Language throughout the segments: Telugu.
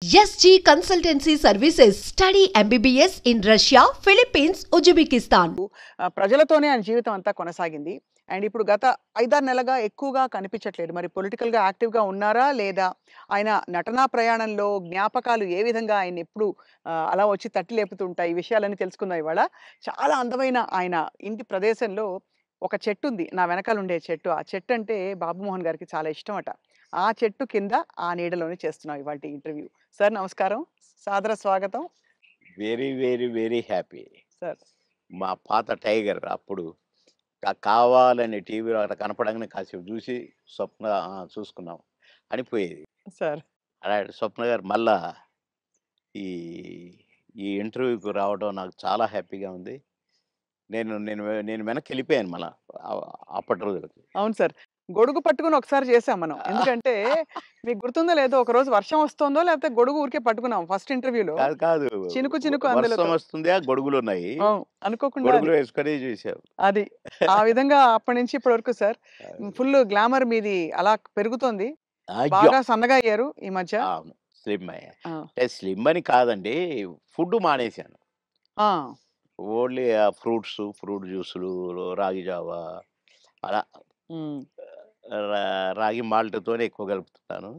SG Consultancy Services. Study MBBS in Russia, Philippines, Uzbekistan. ప్రజలతోనే ఆయన జీవితం అంతా కొనసాగింది. అండ్ ఇప్పుడు గత 5-6 నెలలుగా ఎక్కువగా కనిపించట్లేదు. మరి పొలిటికల్‌గా యాక్టివ్‌గా ఉన్నారా? లేదా? ఆయన నటనా ప్రయాణంలో జ్ఞాపకాలు ఏ విధంగా ఆయన్ని ఎప్పుడు అలా వచ్చి తట్టి లేపుతుంటాయి? ఈ విషయాలన్నీ తెలుసుకుందాం ఇవాళ. చాలా అందమైన ఆయన ఇంటి ప్రదేశంలో ఒక చెట్టుంది. నా వెనకాల ఉండే చెట్టు. ఆ చెట్టు అంటే బాబుమోహన్ గారికి చాలా ఇష్టమట. ఆ చెట్టు కింద ఆ నీడలోనే చేస్తున్నాం ఇవాల్టి ఇంటర్వ్యూ. సార్ నమస్కారం. సాదర స్వాగతం. Very very very happy. Sir. మా పాత టైగర్ అప్పుడు కావాలని టీవీలో అట్లా కనపడంగానే కాసేపు చూసి స్వప్న చూసుకున్నాం అని పోయేది. సార్. అలాంటి స్వప్న గారు మళ్ళా ఈ ఈ ఇంటర్వ్యూకి రావడం నాకు చాలా హ్యాపీగా ఉంది. నేను నేను నేను వెనక్కి వెళ్ళిపోయాను మళ్ళా అప్పటి రోజులకి. అవును సార్. గొడుగు పట్టుకొని ఒకసారి చేసాం మనం. ఎందుకంటే మీకు గుర్తుందో లేదో ఒకరోజు వర్షం వస్తోందో లేకపోతే గొడుగు ఊరికే పట్టుకున్నాం ఫస్ట్ ఇంటర్వ్యూలో. కాదు కాదు చినుకు చినుకు అందులో వర్షం వస్తుంది, గొడుగులు ఉన్నాయి, అనుకోకుండా గొడుగులు వేసుకొని చూసాం. అది ఆ విధంగా అప్పటి నుంచి ఇప్పటి వరకు సార్ ఫుల్ గ్లామర్ మీది అలా పెరుగుతోంది. బాగా సన్నగా అయ్యారు ఈ మధ్య. అవును, స్లిమ్ అయ్యా. అంటే స్లిమ్ అని కాదండి, ఫుడ్ మానేశాను. ఓన్లీ ఫ్రూట్స్, ఫ్రూట్ జ్యూసులు, రాగి జావా అలా రాగి మాల్ట్‌తోనే ఎక్కువ కలుపుతున్నాను.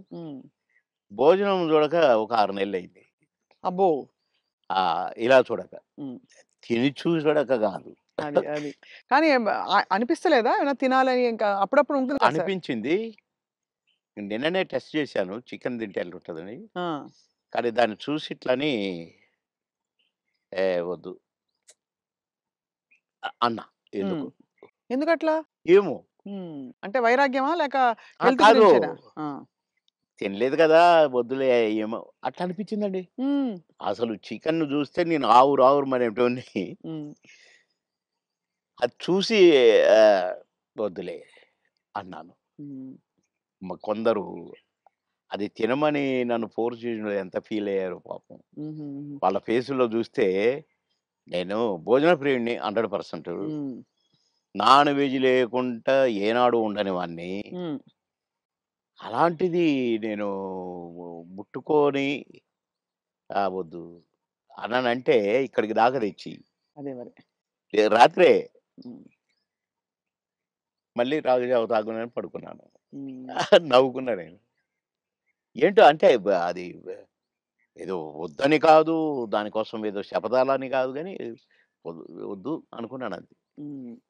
భోజనం చూడక ఒక 6 నెలలయింది. అబ్బో! ఇలా చూడక. తిని చూడక కాదు. అది అది. కానీ అనిపిస్తలేదా ఏమైనా తినాలని? ఇంకా అప్పుడప్పుడు ఉంటుంది కదా సార్. అనిపించింది. నిన్ననే టెస్ట్ చేశాను చికెన్ తింటే ఎట్లుంటదని. కానీ దాన్ని చూసి ఇట్లని వద్దు అన్నా. ఎందుకు? ఎందుకట్లా? ఏమో. అంటే వైరాగ్యమా లేక హెల్త్ కాదు. గురించేనా? తినలేదు కదా! వద్దులే ఏమో అట్లా అనిపించిందండి. అసలు చికెన్‌ను చూస్తే నేను ఆవురమనేటోడిని. అది చూసి వద్దులే అన్నాను. కొందరు అది తినమని నన్ను ఫోర్స్ చేసినోళ్ళు ఎంత ఫీల్ అయ్యారో పాపం. వాళ్ళ ఫేసుల్లో చూస్తే నేను భోజన ప్రియుడిని 100%. నాన్ వెజ్ లేకుండా ఏనాడు ఉండని వాడిని. అలాంటిది నేను ముట్టుకొని వద్దు అన్నానంటే ఇక్కడికి దాకా తెచ్చి అదే మరి రాత్రే మళ్ళీ రాగి జావ తాగునని పడుకున్నాను. నవ్వుకున్నా నేను. ఏంటో అంటే అది ఏదో వద్దని కాదు, దానికోసం ఏదో శపథాలని కాదు గానీ వద్దు అనుకున్నాను అది.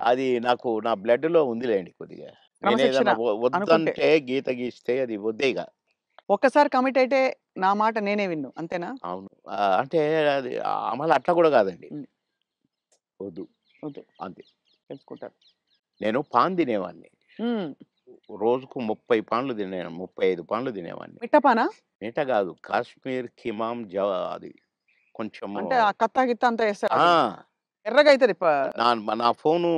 అది నాకు నా బ్లడ్‌లో ఉందిలేండి కొద్దిగా. నేనేదన్నా వద్దంటే గీత గీస్తే అది వద్దే ఇక. ఒక్కసారి కమిట్ అయితే నా మాట నేనే విన్ను అంతేనా? అవును. అంటే అది మళ్ళీ అట్లా కూడా కాదండి. వద్దు వద్దు అంతే. తెలుసుకుంటారు. నేను పాన్ తినేవాడిని. రోజుకు 30 పాన్లు తినేవాడిని. 35 పాన్లు తినేవాడిని. మిట్టపానా? మిట్ట కాదు, కాశ్మీర్ కిమామ్ అది కొంచెం అంటే ఆ కత్తా గిత్తా అంతా వేస్తారు. ఆ! ఎర్రగా అయితది. నా ఫోను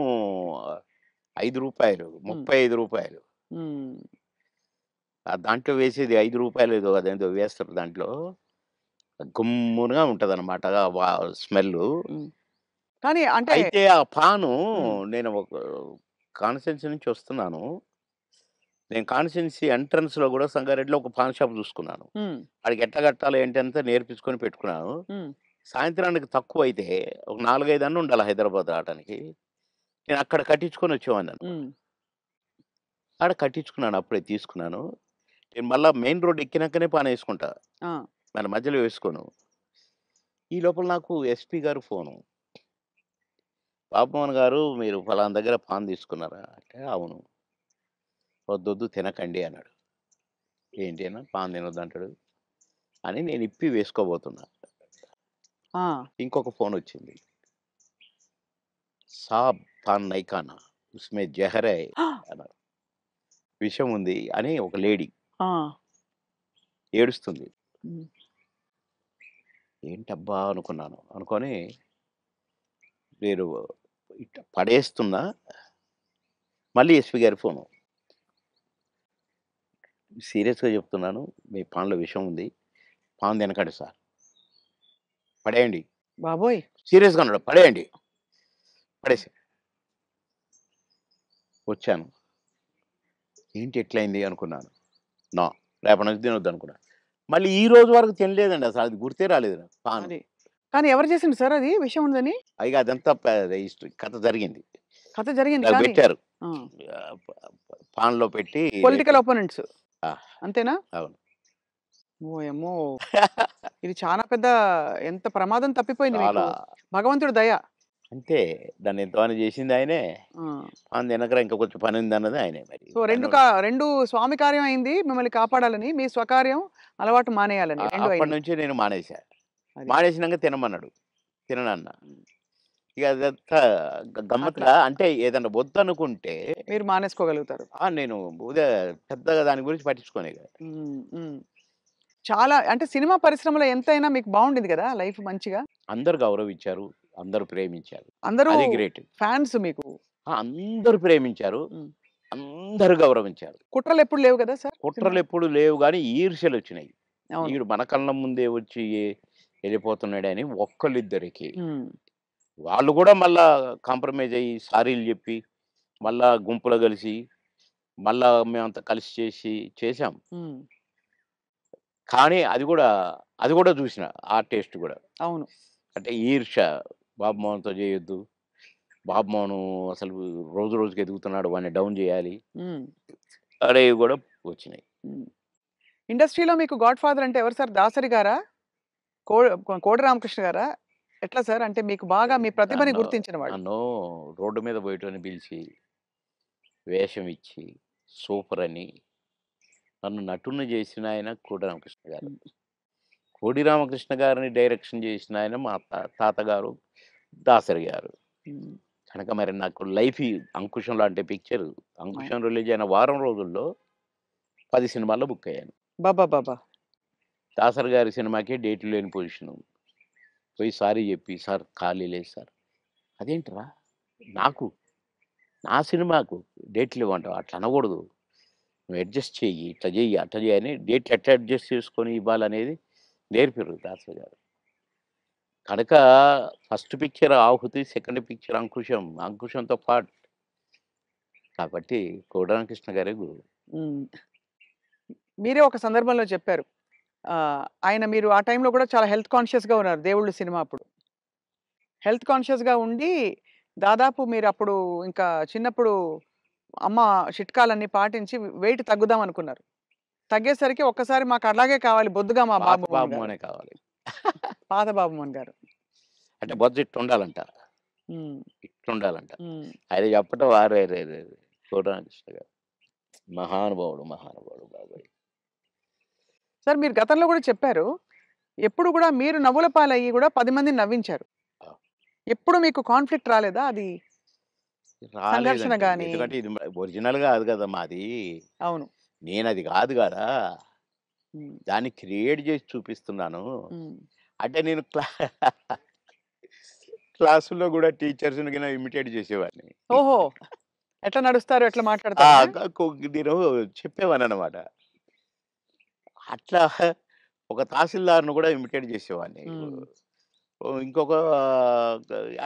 రూ. 5, రూ. 35. దాంట్లో వేసేది రూ. 5 ఏదో అదేదో వేస్తారు దాంట్లో. గుమ్మునగా ఉంటదనమాట స్మెల్లు. కానీ అంటే అయితే ఆ పాను నేను ఒక కాన్స్టిట్యున్సీ నుంచి వస్తున్నాను. నేను కాన్స్టిట్యున్సీ ఎంట్రన్స్‌లో కూడా సంగారెడ్డిలో ఒక పాన్ షాప్ చూసుకున్నాను. ఆడికి ఎట్లా కట్టాలి ఏంటి అంతా నేర్పించుకొని పెట్టుకున్నాను. సాయంత్రానికి తక్కువైతే ఒక 4, 5 అన్న ఉండాలి హైదరాబాద్ రావడానికి. నేను అక్కడ కట్టించుకొని వచ్చేవాడిని. ఆడ కట్టించుకున్నాను, అప్పుడే తీసుకున్నాను. నేను మళ్ళా మెయిన్ రోడ్ ఎక్కినాకనే పాన్ వేసుకుంటా. మన మధ్యలో వేసుకోను. ఈ లోపల నాకు ఎస్పీ గారు ఫోను. బాబుమోహన్ గారు మీరు ఫలానా దగ్గర పాన్ తీసుకున్నారా? అంటే అవును. వద్దొద్దు తినకండి అన్నాడు. ఏంటి అన్నా పాన్ తినొద్దు అంటాడు అని నేను ఇప్పి వేసుకోబోతున్నా. ఇంకొక ఫోన్ వచ్చింది. సాబ్ పాన్ నై ఖానా ఉస్మే జహర్ హై అన్నారు. విషం ఉంది అని ఒక లేడీ ఏడుస్తుంది. ఏంటబ్బా అనుకున్నాను. అనుకొని నేను ఇట్లా పడేస్తున్నా. మళ్ళీ ఎస్పీ గారి ఫోను. సీరియస్‌గా చెప్తున్నాను. మీ పాన్‌లో విషం ఉంది. పాన్ తినకండి సార్. పడేయండి. బాబోయ్! సీరియస్‌గా అన్నాడు. పడేయండి. పడేసా. వచ్చాను. ఏంటి ఎట్లయింది అనుకున్నాను. రేపటి నుంచి తినొద్దు అనుకున్నాను. మళ్ళీ ఈ రోజు వరకు తినలేదండి అసలు. అది గుర్తే రాలేదు నాకు పాను. అది. కానీ ఎవరు చేసిండ్రు సార్ అది విషం ఉందని? ఇక అదంతా కథ జరిగింది. కథ జరిగింది నాకు కానీ పెట్టారు. ఆ! పాన్‌లో పెట్టి పొలిటికల్ అపోనెంట్స్ ఆ! అంతేనా? అవును. ఓయమ్మో! ఇది చాలా పెద్ద ఎంత ప్రమాదం తప్పిపోయింది మీకు. చాలా. భగవంతుడి దయ. అంతే. దాన్ని ఎంతమని చేసింది ఆయనే. ఆ! పాన్ తినకరా ఇంకా కొంచెం పనుందన్నది ఆయనే మరి. సో 2 స్వామి కార్యం అయింది మిమ్మల్ని కాపాడాలని. మీ స్వకార్యం అలవాటు మానేయాలని 2 అప్పటి అయినాయి. నుంచి నేను మానేశా. అది. మానేసినాక తినమన్నాడు. తిననన్నా. హ్మ్. ఇక అదంతా అట్లా గమ్మత్తుగా అంటే ఏదన్నా వద్దనుకుంటే మీరు మానేసుకోగలుగుతారు. నేను పెద్దగా దాని గురించి పట్టించుకోను ఇక. హ్మ్. హ్మ్. చాలా అంటే సినిమా పరిశ్రమలో ఎంతైనా మీకు బావుండింది గదా! లైఫ్ మంచిగా. అందరూ గౌరవించారు. అందరూ ప్రేమించారు. అందరూ అది గ్రేట్. ఫాన్స్ మీకు. అందరూ ప్రేమించారు. హ్మ్. అందరూ గౌరవించారు. కుట్రలెప్పుడు లేవు గదా సార్ సినిమాలో? కుట్రలెప్పుడు లేవు గానీ ఈర్ష్యలొచ్చినాయి. అవును. ఈడు మన కళ్ళ ముందే వచ్చి ఎళ్ళిపోతున్నాడని ఒక్కళ్ళిద్దరికి. హ్మ్. వాళ్ళు గూడా మళ్ళా కాంప్రమైజ్ అయ్యి సారీలు జెప్పి, మళ్ళా గుంపులో గలిసి, మళ్ళా మేమంతా కలిసి చేశాం. హ్మ్. కానీ అది గూడా జూసిన. ఆ టేస్ట్ గూడా. అవును. అంటే ఈర్ష్య. బాబు మోహన్‌తో జేయొద్దు. బాబు మోహను అసలు రోజు రోజుకి ఎదుగుతున్నాడు. వాడిని డౌన్ జేయాలి. హ్మ్. అనేవి గూడా వచ్చినాయి. హ్మ్. ఇండస్ట్రీలో మీకు గాడ్ ఫాదర్ అంటే ఎవరు సార్? దాసరి గారా? కో కోడి రామకృష్ణ గారా? ఎట్లా సార్? అంటే మీకు బాగా మీ ప్రతిభని నన్ను గుర్తించిన వాళ్ళు. నన్ను రోడ్డు మీద బోయేటోడిని పిలిచి, వేషం ఇచ్చి, సూపరని నన్ను నటుడిని జేసిన ఆయన కోడి రామకృష్ణ గారు. హ్మ్. కోడి రామకృష్ణ గారిని డైరెక్షన్ జేసిన ఆయన మా తాతగారు దాసరి గారు. హ్మ్. కనుక మరి నాకు లైఫ్ ఈ 'అంకుశం' లాంటి పిక్చర్ అవును. 'అంకుశం' రిలీజ్ అయిన వారం రోజుల్లో 10 సినిమాల్లో బుక్ అయ్యాను. అబ్బబ్బబ్బా! దాసరి గారి సినిమాకే డేట్లు లేని పొజిషను. పోయి సారీ జెప్పి, "సార్ ఖాళీ లేదు సార్." "అదేంట్రా? నాకు నా సినిమాకు డేట్లు ఇవ్వంటావా? అట్లా అనకూడదు. నువ్వు అడ్జస్ట్ చెయ్యి. ఇట్లా జెయ్యి, అట్లా జెయ్యి" అని డేట్లు ఎట్లా అడ్జస్ట్ చేసుకొని ఇవ్వాలనేది నేర్పిర్రు దాసరి గారు. కనుక ఫస్ట్ పిక్చర్ 'ఆహుతి', సెకండ్ పిక్చర్ 'అంకుశం'. 'అంకుశం'తో పాటు కాబట్టి కోడి రామకృష్ణ గారే గురువు. హ్మ్. మీరే ఒక సందర్భంలో చెప్పారు. ఆయన మీరు ఆ టైంలో కూడా చాలా హెల్త్ కాన్షియస్‌గా ఉన్నారు 'దేవుళ్ళు' సినిమా అప్పుడు. హెల్త్ కాన్షియస్‌గా ఉండి దాదాపు మీరప్పుడు ఇంకా చిన్నప్పుడు అమ్మ చిట్కాలన్నీ పాటించి వెయిట్ తగ్గుదాం అనుకున్నారు. తగ్గేసరికి ఒక్కసారి మాకు అలాగే కావాలి బొద్దుగా మా పాత బాబు మోహన్ గారు. బాబుమోనే కావాలి. పాత బాబు మోహన్ గారు. అంటే బొజ్జ ఇట్టుండాలంట. హ్మ్. ఇట్టుండాలంట. హ్మ్. అది చెప్పటం అరెరెరెరే! కోడి రామకృష్ణ గారు. మహానుభావుడు, మహానుభావుడు బాబోయ్! సార్ మీరు గతంలో కూడా చెప్పారు. ఎప్పుడు కూడా మీరు నవ్వుల పాలయ్యి కూడా 10 మందిని నవ్వించారు. ఆ! ఎప్పుడు మీకు కాన్‌ఫ్లిక్ట్ రాలేదా? అది సంఘర్షణ రాలేదండి. గాని ఎందుకంటే ఇది ఒరిజినల్ కాదు కదా మాది. అవును. నేనది కాదు గదా! హ్మ్. దాన్ని క్రియేట్ చేసి చూపిస్తున్నాను. హ్మ్. అంటే నేను క్లాసుల్లో గూడా టీచర్స్‌ని గిన ఇమిటేట్ చేసేవాడిని. ఓహో! ఎట్లా నడుస్తారు? ఎట్లా ఆ! మాట్లాడతారనా? నేను చెప్పేవాడిననమాట. అట్లా ఒక తహసీల్దార్‌ని గూడా ఇమిటేట్ చేసేవాడిని. హ్మ్. ఇంకొక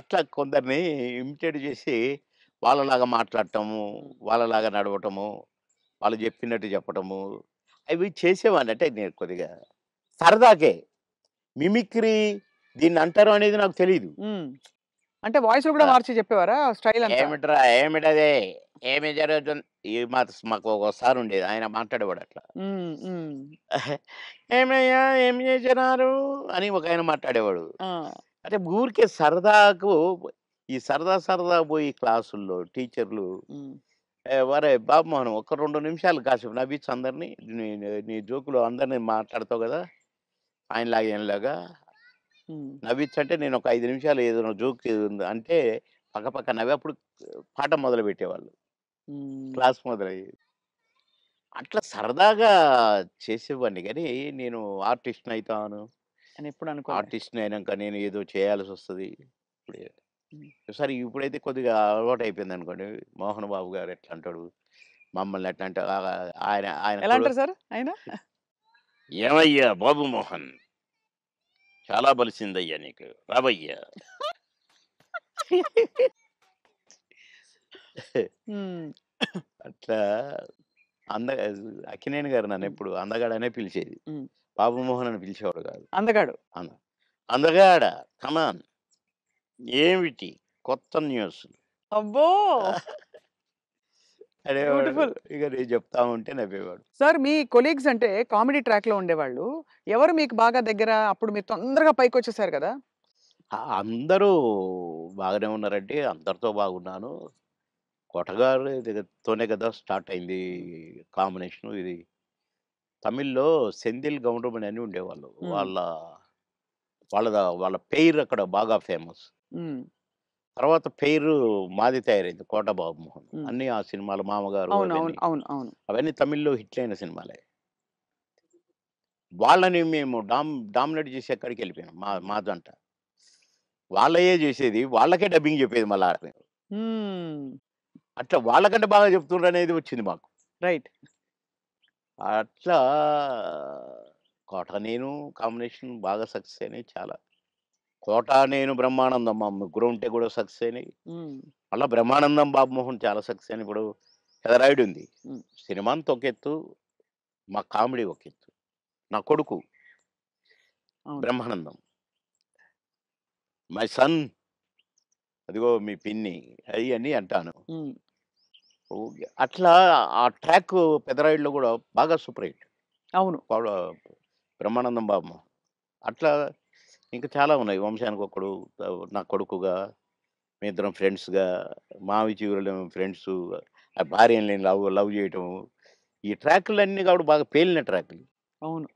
అట్లా కొందరిని ఇమిటేట్ చేసి వాళ్ళలాగా మాట్లాడటము, హ్మ్. వాళ్ళలాగా నడవటము, వాళ్ళు చెప్పినట్టు చెప్పటము, అవి చేసేవాడిని. అంటే నేను కొద్దిగా సరదాకే. మిమిక్రీ దీన్నంటారు అనేది నాకు తెలీదు. హ్మ్. అంటే వాయిస్‌లు కూడా ఆ! మార్చి చెప్పేవారా? స్టైల్ అంతా? ఏమిట్రా? ఏమిటది? ఏమి జరుగుతుంది? మాకు ఒక సారుండేది. ఆయన మాట్లాడేవాడు అట్లా. హ్మ్. హ్మ్. "ఏమయ్యా ఏం చేసినారు?" అని ఒకాయన మాట్లాడేవాడు. ఆ! అంటే ఊరికే సరదాకు ఈ సరదా పోయి క్లాసుల్లో టీచర్లు హ్మ్. "ఒరేయ్ బాబు మోహన్ ఒక 2 నిమిషాలు కాసేపు నవ్వించు అందరిని. నీ నీ జోక్‌లో అందరిని మాట్లాడతావు గదా! ఆయనలాగా ఈయనలాగా హ్మ్. నవ్వించంటే నేను ఒక 5 నిమిషాలు ఏదైనా జోక్ అంటే పక్కపక్క నవ్వి అప్పుడు పాఠం మొదలుపెట్టేవాళ్ళు. హ్మ్. క్లాస్ మొదలయ్యేది. అట్లా సరదాగా చేసేవాడిని గానీ, నేను ఆర్టిస్ట్‌ని అయితాను. అని ఎప్పుడు అనుకోలే. ఆర్టిస్ట్‌ని అయినంక నేను ఏదో చేయాల్సొస్తది. ఇప్పుడే హ్మ్. సరే ఇప్పుడైతే కొద్దిగా అలవాటయిపోయిందనుకోండి. మోహన్ బాబు గారు ఎట్లా అంటాడు, మమ్మల్ని ఎట్లా అంటే ఆయన ఆయన ఎలా అంటారు సార్ ఆయన? "ఏమయ్యా బాబు మోహన్! చాలా బలిసిందయ్యా నీకు. రావయ్యా!" హ్మ్. అట్లా అంద అక్కినేని గారు హ్మ్. నన్నెప్పుడు అందగాడనే పిలిచేది. హ్మ్. బాబు మోహన్ అని పిలిచేవాడు కాదు. అందగాడు. అన్న అందగాడ కమాన్ ఏమిటి కొత్త న్యూస్ అబ్బో! అనేవాడు. బ్యూటిఫుల్. ఇక నేను చెప్తా ఉంటే నవ్వేవాడు. సార్ మీ కొలీగ్స్ అంటే కామెడీ ట్రాక్‌లో ఉండేవాళ్ళు. ఎవరు మీకు బాగా దగ్గర? అప్పుడు మీరు తొందరగా పైకొచ్చేసారు కదా! అందరూ బాగానే ఉన్నారండి. అందరితో బాగున్నాను. కోటగారి దగ్గరతోనే కదా స్టార్ట్ అయింది కాంబినేషను ఇది. తమిళ్‌లో సెంధిల్ గౌండమణి అని ఉండేవాళ్ళు. హ్మ్. వాళ్ళ పెయిర్ అక్కడ బాగా ఫేమస్. హ్మ్. తర్వాత పెయిర్ మాది తయారైంది 'కోట బాబుమోహన్.' హ్మ్. అన్నీ ఆ సినిమాలు 'మామగారు' అవును. అవును. అవన్నీ. అవును. అవును. అవన్నీ తమిళ్‌లో హిట్లయిన సినిమాలే. వాళ్ళని మేము డామినేట్ చేసి ఎక్కడికెళ్ళిపోయాం మా జంట. వాళ్ళయే చేసేది. వాళ్ళకే డబ్బింగ్ చెప్పేది మళ్ళా మేము. హ్మ్. అట్లా వాళ్ళకంటే బాగా చెప్తుండ్రనేది వచ్చింది మాకు. రైట్. అట్లా 'కోట నేను' కాంబినేషన్ బాగా సక్సెస్ అయినాయి చాలా. 'కోట నేను' 'బ్రహ్మానందం' మా ముగ్గురం ఉంటే కూడా సక్సెస్ అయినాయి. హ్మ్. మళ్ళా 'బ్రహ్మానందం' 'బాబుమోహన్' చాలా సక్సెస్ అయినాయి. ఇప్పుడు 'పెదరాయుడు' ఉంది. హ్మ్. సినిమా అంతా ఒక ఎత్తు, మా కామెడీ ఒక ఎత్తు. నా కొడుకు అవును. 'బ్రహ్మానందం' మై సన్ అదిగో మీ పిన్ని అయన్నీ అంటాను. హ్మ్. ఓకే. అట్లా ఆ ట్రాక్ 'పెదరాయుడులో' కూడా బాగా సూపర్ హిట్. అవును. 'బ్రహ్మానందం' బాబు. అట్లా ఇంకా చాలా ఉన్నాయి. 'వంశానికొక్కడు', నా కొడుకుగా, మేమిద్దరం ఫ్రెండ్స్‌గా, 'మావి చిగురులేమో' ఫ్రెండ్సు, ఆ భార్యని నేను లవ్ చేయటము. ఈ ట్రాకులన్నీ కూడా బాగా పేలిన ట్రాకులు. అవును.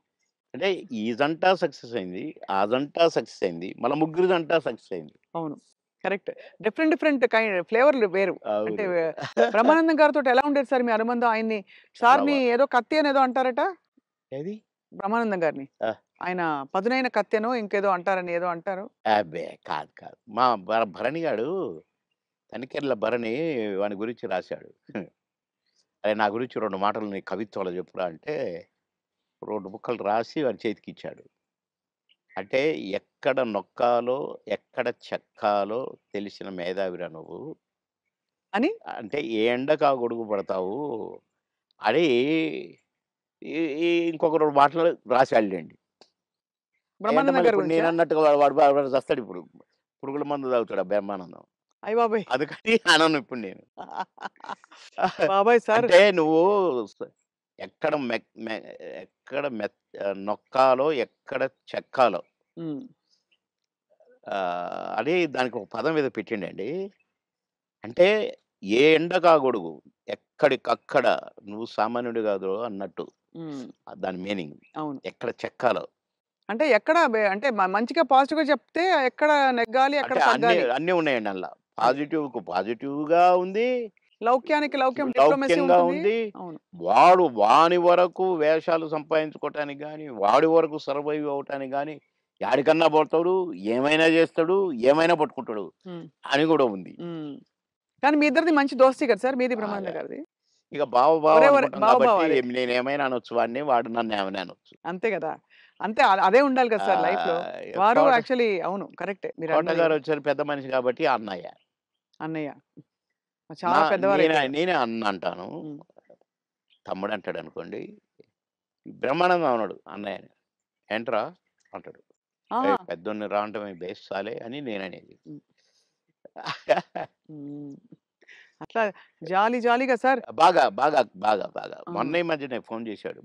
అంటే ఈ జంట సక్సెస్ అయింది. ఆ జంట సక్సెస్ అయింది. మళ్ళా ముగ్గురి జంట సక్సెస్ అయింది. అవును. కరెక్ట్. డిఫరెంట్ డిఫరెంట్ ఫ్లేవర్‌లు వేరు. అంటే అవును. బ్రహ్మానందం గారితోటి ఎలా ఉండేది సార్ మీ అనుబంధం? ఆయన్ని చాలా సార్‌ని ఏదో కత్తి అనేదో అంటారట? ఏది? బ్రహ్మానందం గారిని. ఆ! ఆయన పదునైన కత్తెనో ఇంకేదో అంటారని ఏదో అంటారు. అబ్బే! కాదు. మా భరణి గాడు తనికెళ్ళ భరణి వాని గురించి రాశాడు. అరే! నా గురించి 2 మాటలు నీ కవిత్వంలో చెప్పురా అంటే 2 ముక్కలు రాసి వాని చేతికిచ్చాడు. అంటే ఎక్కడ నొక్కాలో, ఎక్కడ చెక్కాలో తెలిసిన మేధావిరా నువ్వు. అని అంటే ఏ ఎండకు ఆ గొడుగు పడతావు అని ఈ ఈ ఇంకొక 2 మాటలు రాసాడులెండి. అయంటే బ్రహ్మానందం మళ్ళీ గారి ఇప్పుడు గురించా? నేనన్నట్టుగా వాడు చస్తాడిప్పుడు. పురుగుల మందు తాగుతాడు ఆ బ్రహ్మానందం. అయ్య బాబోయ్! అందుకని అనను ఇప్పుడు నేను. బాబోయ్! సార్. అంటే నువ్వు స ఎక్కడ ఎక్కడ నొక్కాలో, ఎక్కడ చెక్కాలో హ్మ్. అని దానికి ఒక పదం ఏదో పెట్టిండండి. అంటే ఏ ఎండకా గొడుగు, ఎక్కడికక్కడ నువ్వు సామాన్యుడు కాదు అన్నట్టు. హ్మ్. దాని మీనింగ్. అవును. ఎక్కడ చెక్కాలో. అంటే ఎక్కడ అంటే మంచిగా పాజిటివ్‌గా చెప్తే ఎక్కడ నెగ్గాలి, ఎక్కడ అంటే తగ్గాలి. అన్నీ ఉన్నాయండి అందుల. అది. పాజిటివ్‌గా ఉంది. లౌక్యానికి లౌక్యం డిప్లొమసీ లౌక్యంగా ఉంటుంది. ఉంది. అవును. వాని వరకు వేషాలు సంపాదించుకోవటానికి గాని, వాడి వరకు సర్వైవ్ అవ్వటానికి గాని, యాడికన్నా పోతాడు, ఏమైనా చేస్తాడు, ఏమైనా పట్టుకుంటాడు హ్మ్. అని కూడా ఉంది. హ్మ్. కానీ మీ ఇద్దరిది మంచి దోస్తీ కదా సార్! మీది బాగా. బ్రహ్మానందం గారిది. ఇక బావ ఒరే అనుకుంటాం బావ కాబట్టి అదే. నేనేమైనా అనొచ్చు వాడిని, వాడు నన్నేమైనా అనొచ్చు. అంతే గదా! అంతే అదే ఉండాలి కదా సార్ లైఫ్‌లో. వారు కోట యాక్చువల్లీ అవును. కరెక్టే మీరన్నది. కోటగారు వచ్చారు పెద్ద మనిషి కాబట్టి అన్నయ్య. అన్నయ్య. చాలా పెద్దవారైపోయారు. నేనే అన్న అంటాను. హ్మ్. తమ్ముడు అంటాడనుకోండి. బ్రహ్మానందం అనడు అన్నయ్యని. ఏంట్రా అంటాడు. ఆహా! ఏయ్! పెద్దోడిని రా అంటమే బేస్ సాలే అని నేననేది. హ్మ్. హ్మ్. అట్లా జాలీ జాలీగా సార్. బాగా. ఆ! మొన్న ఈ మధ్యనే ఫోను చేశాడు.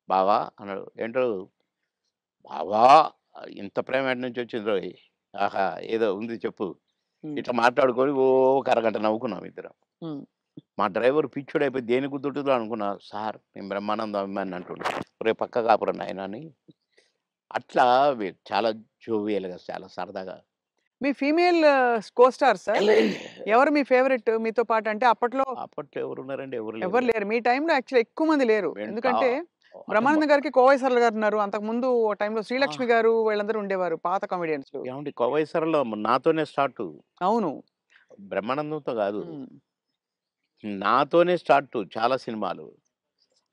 బావా అన్నాడు. ఏంటో బావా ఇంత ప్రేమ ఎటు నుంచొచ్చిందోయ్! ఆహా! ఏదో ఉంది చెప్పు. హ్మ్. ఇట్లా మాట్లాడుకొని ఓ ఒక అరగంట నవ్వుకున్నాం ఇద్దరం. హ్మ్. మా డ్రైవర్ పిచ్చోడైపోయి దేనికి గుద్దుతుందో అనుకున్నా. సార్ నేను బ్రహ్మానందం అభిమానిని అంటుండు. ఒరేయ్ పక్కకు ఆపురా నాయనా అని. అట్లా చాలా జోవియల్‌గా చాలా సరదాగా మీ ఫీమేల్ కో స్టార్ సార్? ఎవరు మీ ఫేవరెట్ మీతో పాటు? అంటే అప్పట్లో అప్పట్లో ఎవరున్నారండి? ఎవరు లేరు. ఎవరు లేరు. మీ టైమ్‌లో యాక్చువల్లీ ఎక్కువ మంది లేరు. వెంట ఎందుకంటే అంటే బ్రహ్మానందం గారికి కోవై సరళ గారున్నారు. అంతకుముందు ఓ టైమ్‌లో ఆ! శ్రీలక్ష్మి గారు వీళ్ళందరూ ఉండేవారు పాత కామెడియన్స్‌లు. ఏవండీ 'కోవైసరలో' నాతోనే స్టార్టు. అవును. బ్రహ్మానందంతో గాదు. హ్మ్. నాతోనే స్టార్టు చాలా సినిమాలు.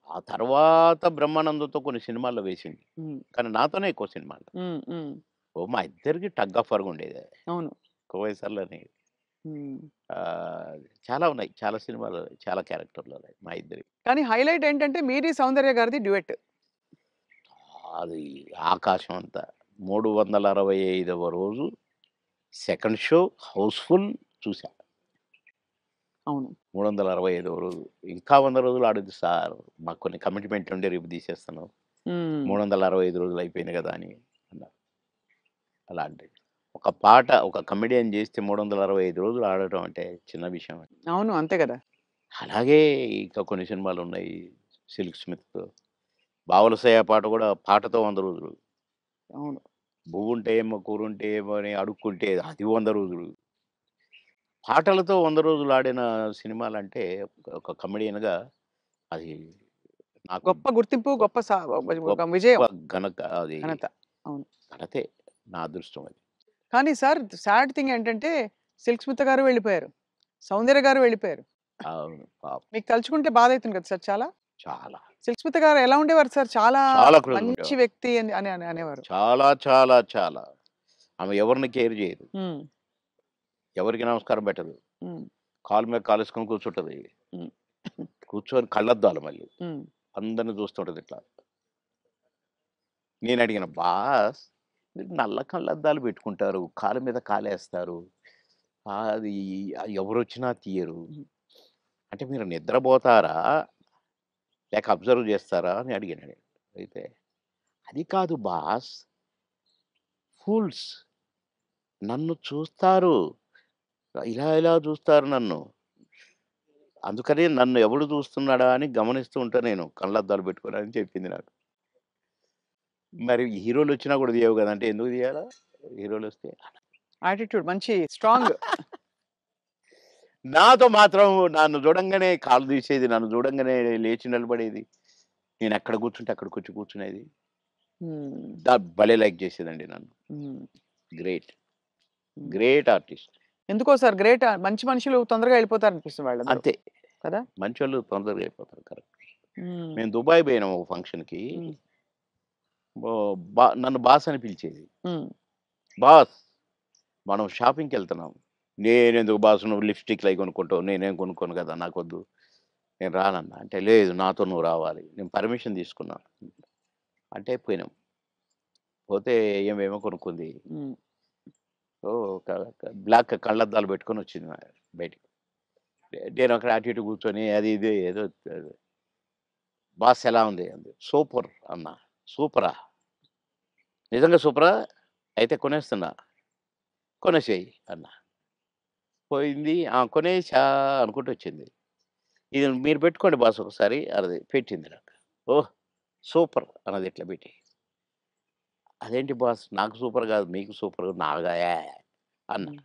ఆ తర్వాత బ్రహ్మానందంతో కొన్ని సినిమాల్లో వేసింది. హ్మ్. కానీ నాతోనే ఎక్కువ సినిమాలు. హ్మ్. మా ఇద్దరికి టగ్ ఆఫ్ వార్ ఉండేది. అవును. 'కోవైసర్లని' హ్మ్. చాలా ఉన్నాయి. చాలా సినిమాలు, చాలా క్యారెక్టర్‌లున్నాయి మా ఇద్దరివి. కానీ హైలైట్ ఏంటంటే మీది సౌందర్య గారిది డ్యూయెట్. అది ఆకాశం అంతా. 365వ రోజు సెకండ్ షో హౌస్‌ఫుల్ చూసా. అవును. 365వ రోజు. ఇంకా 100 రోజులు ఆడుద్ది సార్. మాకు కొన్ని కమిట్మెంట్ ఉండి రేపు తీసేస్తున్నాం. హ్మ్. 365 రోజులు అయిపోయింది కదా! అని అన్నారు. అలాంటిది. ఒక పాట ఒక కమెడియన్ చేస్తే 365 రోజులు ఆడటం అంటే చిన్న విషయం. అవును. అంతే కదా! అలాగే ఇంకా కొన్ని సినిమాలున్నాయి. 'సిల్క్ స్మిత్', 'బావలసయ్య' పాట కూడా పాటతో 100 రోజులు. అవును. 'బువ్వుంటే ఏమో కూరుంటే ఏమో' అని అడుక్కుంటే అది 100 రోజులు. పాటలతో 100 రోజులు ఆడిన సినిమాలంటే ఒక కమెడియన్‌గా అది నాకు గొప్ప గుర్తింపు, గొ గొప్ప ఒక గొప్ప విజయం, అది ఘనత. అవును. ఘనతే. నా అదృష్టం అది. కానీ సార్ సాడ్ థింగ్ ఏంటంటే 'సిల్క్ స్మిత' గారు వెళ్ళిపోయారు. 'సౌందర్య' గారు వెళ్ళిపోయారు. అవును. పాపం. మీకు తలుచుకుంటే బాధైతుంది కదా సార్ చాలా? చాలా. 'సిల్క్ స్మిత' గారు ఎలా ఉండేవారు సార్? చాలా చాలా క్లోజ్‌గా మంచి ఉండేవారు. వ్యక్తి అని అనేవారు. చాలా, చాలా, చాలా. ఆమె ఎవరిని కేర్ చేయదు. హ్మ్. ఎవరికీ నమస్కారం పెట్టదు. హ్మ్. కాలు మీద కాలేసుకొని కూర్చుంటది. హ్మ్. కూర్చొని కళ్ళద్దాలు మళ్ళీ. హ్మ్. అందరిని చూస్తుంటది ఇట్లా. నేనడిగాను, "బాస్ మీరు నల్ల కళ్ళద్దాలు పెట్టుకుంటారు. కాలు మీద కాలేస్తారు. అది ఎవరొచ్చినా తీయరు. హ్మ్. అంటే మీరు నిద్రపోతారా? లేక అబ్జర్వ్ చేస్తారా?" అని అడిగాను నేను. అయితే, "అది కాదు బాస్. ఫూల్స్ నన్ను చూస్తారు. ఇలా ఇలా చూస్తారు నన్ను. అందుకని నన్ను ఎవడు చూస్తున్నాడా అని గమనిస్తూ ఉంటా నేను కళ్ళద్దాలు పెట్టుకొని" అని చెప్పింది నాకు. మరి హీరోలొచ్చినా కూడా తీయవు గదా! అంటే ఎందుకు తీయాలా? హీరోలొస్తే? యాటిట్యూడ్ మంచి స్ట్రాంగ్. నాతో మాత్రం నన్ను చూడంగానే కాళ్ళు తీసేది. నన్ను చూడంగానే లేచి నిలబడేది. నేనెక్కడ కూర్చుంటే అక్కడికొచ్చి కూర్చునేది. హ్మ్. భలే లైక్ చేసేదండి నన్ను. హ్మ్. గ్రేట్. హ్మ్. Great artist. ఎందుకో సార్ గ్రేట్ మంచి మనుషులు తొందరగా వెళ్ళిపోతారనిపిస్తుంది వాళ్ళందరూ. అంతే. కదా! మంచోళ్ళు తొందరగా అయిపోతారు. కరెక్ట్. హ్మ్. మేము దుబాయ్ పోయినాం ఒక ఫంక్షన్‌కి. హ్మ్. నన్ను బాస్ అని పిలిచేది. హ్మ్. బాస్ మనం షాపింగ్‌కెళ్తున్నాం. నేనెందుకు బాస్ నువ్వు లిప్‌స్టిక్‌లయి కొనుక్కుంటావు. నేనేం కొనుక్కోను కదా! నాకొద్దు. నేను రానన్నా. అంటే లేదు నాతో నువ్వు రావాలి. నేను పర్మిషన్ తీసుకున్నా. అంటే పోయినాం. పోతే ఏమేమో కొనుక్కుంది. హ్మ్. ఓహ్! బ్లాక్ కళ్ళద్దాలు పెట్టుకొనొచ్చింది బయటికి. నేను అక్కడ అటు ఇటు కూర్చొని అది ఇది ఏదో బాస్ ఎలా ఉంది? అంది. సూపర్ అన్నా. సూపరా? నిజంగా సూపరా? అయితే కొనేస్తున్నా. కొనేసేయి అన్నా. పోయింది. ఆ! కొనేసా అనుకుంటూ వచ్చింది. ఇది మీరు పెట్టుకోండి బాస్ ఒకసారి అన్నది. పెట్టింది నాకు. ఓహ్! సూపర్ అన్నది ఇట్లా పెట్టి. అదేంటి బాస్ నాకు సూపర్ కాదు మీకు సూపర్ నాగా అన్నా. హ్మ్.